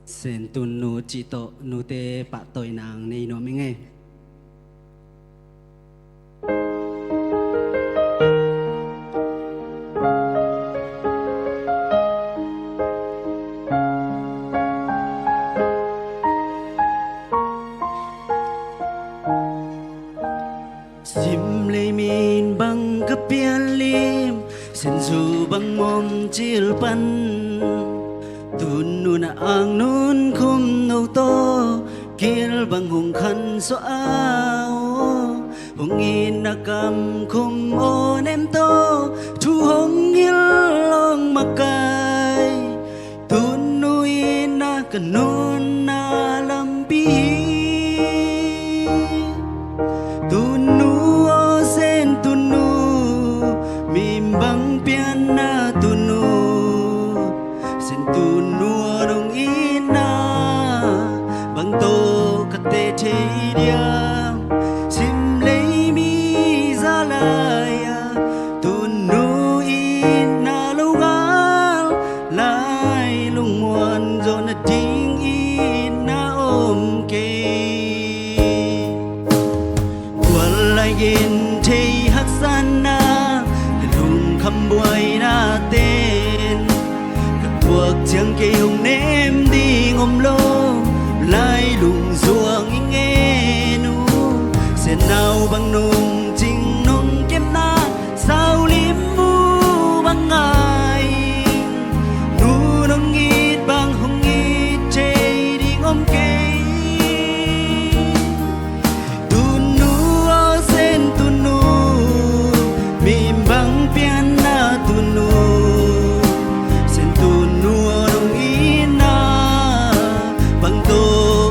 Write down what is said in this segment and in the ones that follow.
sen tun nu chỉ to nu te pa toi nang nei no menge sim lấy min băng cấp biên lim sen du băng mom chill pan tun nu na ang nun khum nâu to kil băng hùng khăn so ao hùng in na cầm khum o nem to chu hong il long makai tun nu in na kanun na lampi tun nu o sen tun nu mim băng pian na tun nu sen tun nu nong ina bang to kate chei diam sim lei mi za laya tun nu ina lo ngal lai lung muan zo na ding ina om ke walai in chei hak sana lung kham buai na tên cuộc chẳng kê hồng ném đi ngom lô lai lùng ruộng ý nghe nu sẽ nào bằng nung chinh nung kem na sao lim mu bằng ngày nu nung ít bằng hồng ít chê đi ngom kê tun nu o sen tun nu mìm bằng pian na tun nu sen tun nu nong ina bang to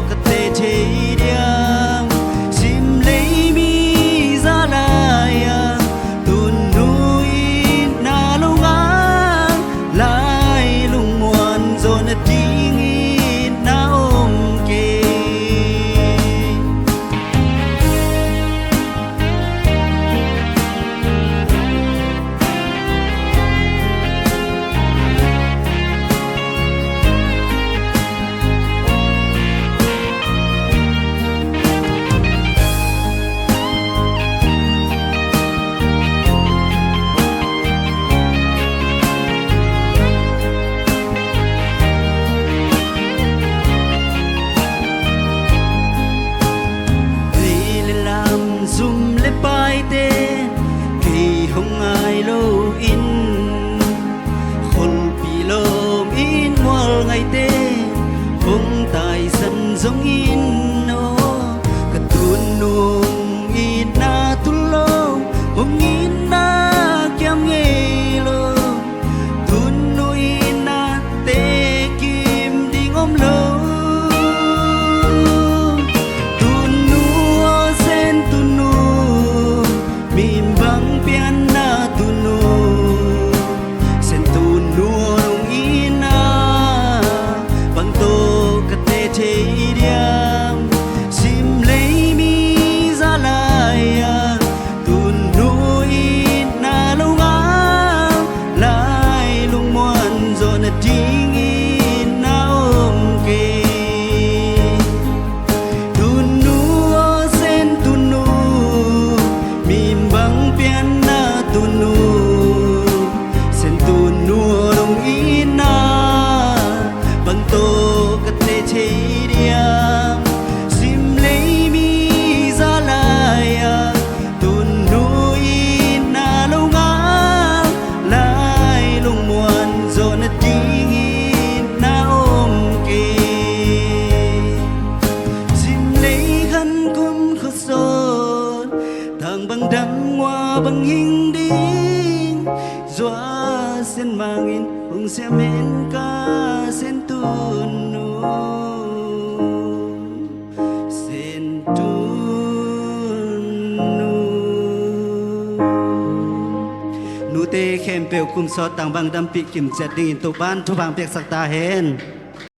kate chei diam sim lei mi za laya tun nu ina lo ngang lai lung muan zo na ding ina om ke zoom le pai te ki hong ai lo in khol pi lo in wal ngai te hong tai san zong in no ka tun nung in na tu lo hong in na kyam nge lo tun nu in na te kim ding om lo mìm băng pian na tun nu sen tun nu nong ina bang to kate chei diam sim lei mi za laya tun nu ina lo ngang lai lung muan zo na ding ina om ke tun nu o sen tun nu mìm băng pian na tun nu sen tun nu nong ina bang to kate chei diam sim lei mi za laya tun nu ina lo ngang lai lung muan zo na ding ina om ke sim lei khăn kum kho son thang băng đắng hoa băng hình đinh doa sen mang in hùng xe men ca sen tun nu sen tun nu nu te khem pel kum so tang bang dam pi kim chet ding in to ban thu bang pek sak ta hen